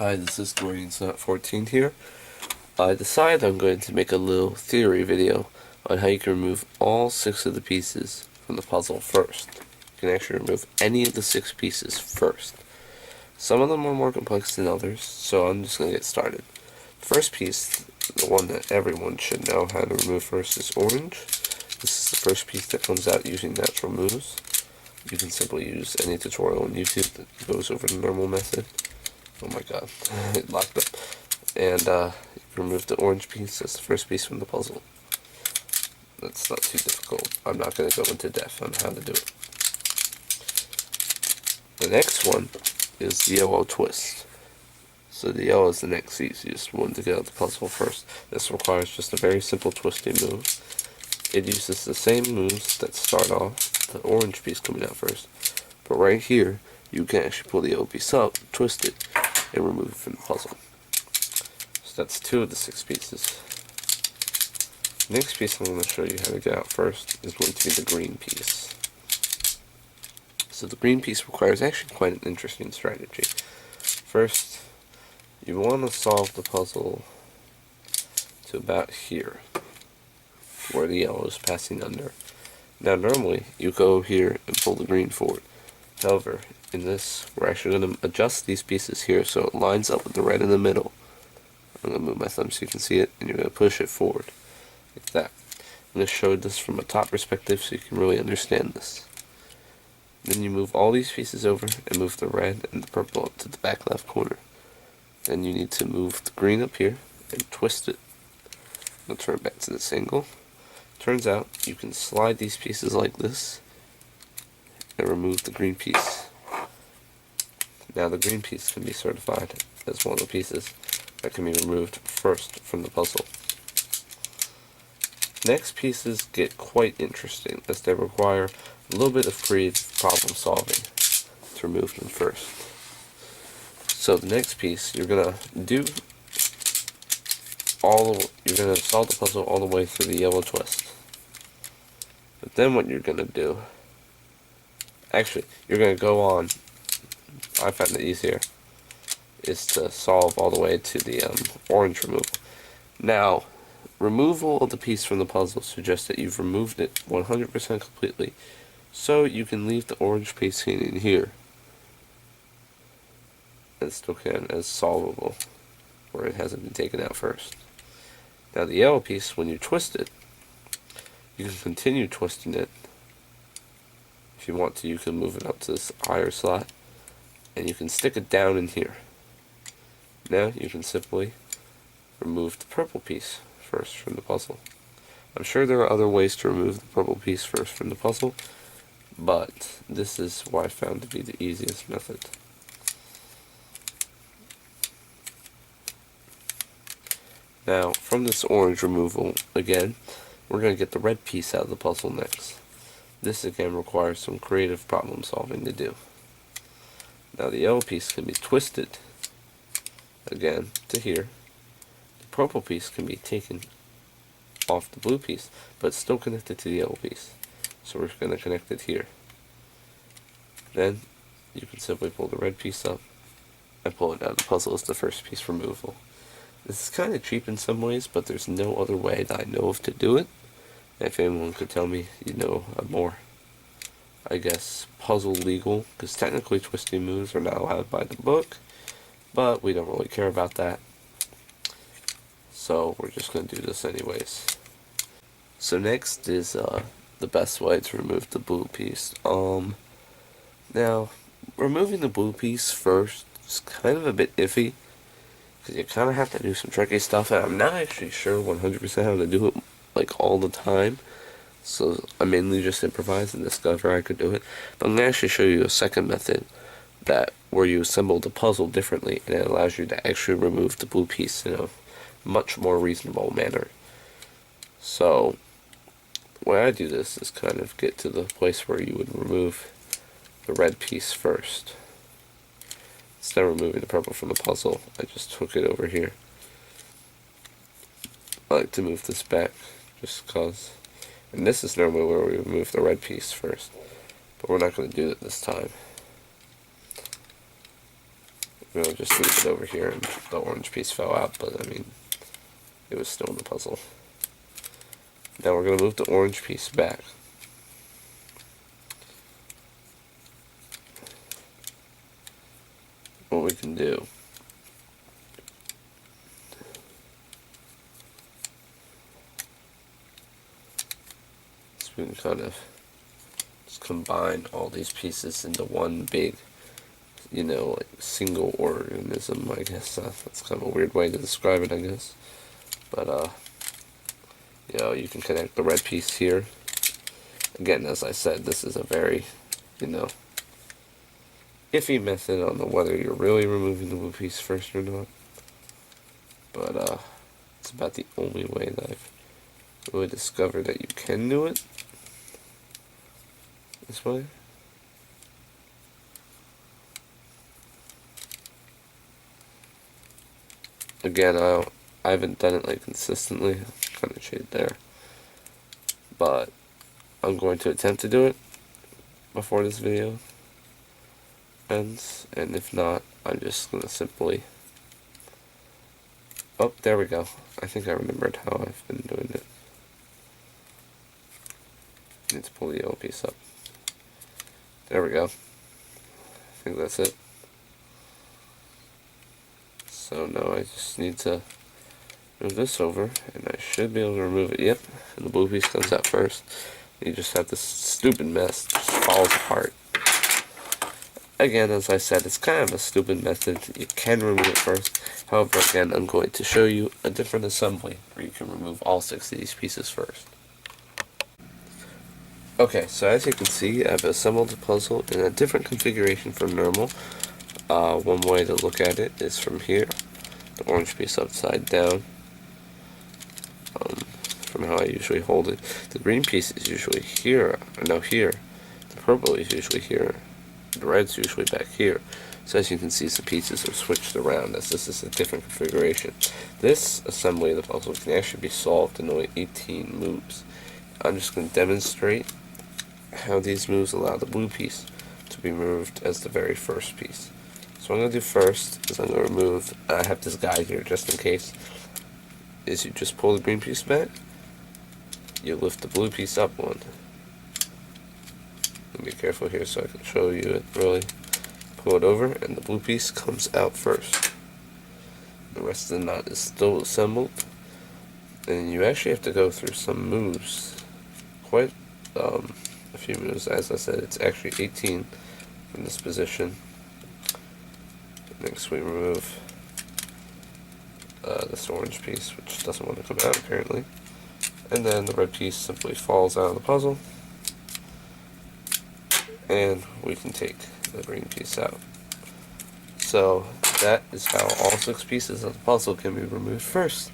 Hi, this is Gordian Knot 14 here. I decided I'm going to make a little theory video on how you can remove all 6 of the pieces from the puzzle first. You can actually remove any of the 6 pieces first. Some of them are more complex than others, so I'm just going to get started. First piece, the one that everyone should know how to remove first, is orange. This is the first piece that comes out using natural moves. You can simply use any tutorial on YouTube that goes over the normal method. Oh my god, it locked up. And you remove the orange piece. That's the first piece from the puzzle. That's not too difficult. I'm not going to go into depth on how to do it. The next one is the yellow twist. So the yellow is the next easiest one to get out of the puzzle first. This requires just a very simple twisting move. It uses the same moves that start off the orange piece coming out first. But right here, you can actually pull the yellow piece up, twist it, and remove it from the puzzle. So that's 2 of the 6 pieces. The next piece I'm going to show you how to get out first is going to be the green piece. So the green piece requires actually quite an interesting strategy. First, you want to solve the puzzle to about here, where the yellow is passing under. Now normally, you go here and pull the green forward. However, in this, we're actually going to adjust these pieces here so it lines up with the red in the middle. I'm going to move my thumb so you can see it, and you're going to push it forward, like that. I'm going to show this from a top perspective so you can really understand this. Then you move all these pieces over and move the red and the purple up to the back left corner. Then you need to move the green up here and twist it. I'm going to turn it back to this angle. Turns out you can slide these pieces like this and remove the green piece. Now the green piece can be certified as one of the pieces that can be removed first from the puzzle. Next pieces get quite interesting as they require a little bit of creative problem solving to remove them first. So the next piece, you're gonna solve the puzzle all the way through the yellow twist. But then what you're gonna do, actually, you're gonna go on, I find it easier, is to solve all the way to the orange removal. Now, removal of the piece from the puzzle suggests that you've removed it 100% completely, so you can leave the orange piece hanging here, and still count as solvable, where it hasn't been taken out first. Now the yellow piece, when you twist it, you can continue twisting it. If you want to, you can move it up to this higher slot, and you can stick it down in here. Now you can simply remove the purple piece first from the puzzle. I'm sure there are other ways to remove the purple piece first from the puzzle, but this is what I found to be the easiest method. Now, from this orange removal, again, we're going to get the red piece out of the puzzle next. This again requires some creative problem solving to do. Now the yellow piece can be twisted, again, to here. The purple piece can be taken off the blue piece, but it's still connected to the yellow piece. So we're going to connect it here. Then, you can simply pull the red piece up and pull it out of the puzzle as the first piece removal. This is kind of cheap in some ways, but there's no other way that I know of to do it. If anyone could tell me, you know, a more, I guess, puzzle legal, because technically twisting moves are not allowed by the book, but we don't really care about that. So we're just going to do this anyways. So next is the best way to remove the blue piece. Now, removing the blue piece first is kind of a bit iffy, because you kind of have to do some tricky stuff, and I'm not actually sure 100% how to do it like all the time, so I mainly just improvise and discover I could do it. But I'm going to actually show you a second method where you assemble the puzzle differently, and it allows you to actually remove the blue piece in a much more reasonable manner. So the way I do this is kind of get to the place where you would remove the red piece first. Instead of removing the purple from the puzzle, I just took it over here. I like to move this back just because. And this is normally where we remove the red piece first, but we're not going to do it this time. we'll just leave it over here, and the orange piece fell out, but I mean, it was still in the puzzle. Now we're going to move the orange piece back. What we can do is we can kind of just combine all these pieces into one big, you know, like single organism, I guess. That's kind of a weird way to describe it, I guess. But, you know, you can connect the red piece here. Again, as I said, this is a very, you know, iffy method on whether you're really removing the blue piece first or not. But, it's about the only way that I've really discovered that you can do it this way. Again, I haven't done it like consistently, kind of shade there, but I'm going to attempt to do it before this video ends, and if not, I'm just going to simply, oh, there we go. I think I remembered how I've been doing it. Need to pull the yellow piece up. There we go. I think that's it. So now I just need to move this over, and I should be able to remove it. Yep, and the blue piece comes out first. You just have this stupid mess that just falls apart. Again, as I said, it's kind of a stupid method. You can remove it first. However, again, I'm going to show you a different assembly where you can remove all 6 of these pieces first. Okay, so as you can see, I've assembled the puzzle in a different configuration from normal. One way to look at it is from here, the orange piece upside down, from how I usually hold it. The green piece is usually here, or no, here. The purple is usually here. The red's usually back here. So as you can see, some pieces are switched around as this is a different configuration. This assembly of the puzzle can actually be solved in only 18 moves. I'm just going to demonstrate how these moves allow the blue piece to be removed as the very first piece. So what I'm going to do first is I'm going to remove, I have this guide here just in case, is you just pull the green piece back, you lift the blue piece up one. Be careful here so I can show you it really. Pull it over and the blue piece comes out first. The rest of the knot is still assembled, and you actually have to go through some moves, quite a few moves. As I said, it's actually 18 from this position. Next we remove this orange piece, which doesn't want to come out apparently, and then the red piece simply falls out of the puzzle, and we can take the green piece out. So that is how all 6 pieces of the puzzle can be removed first.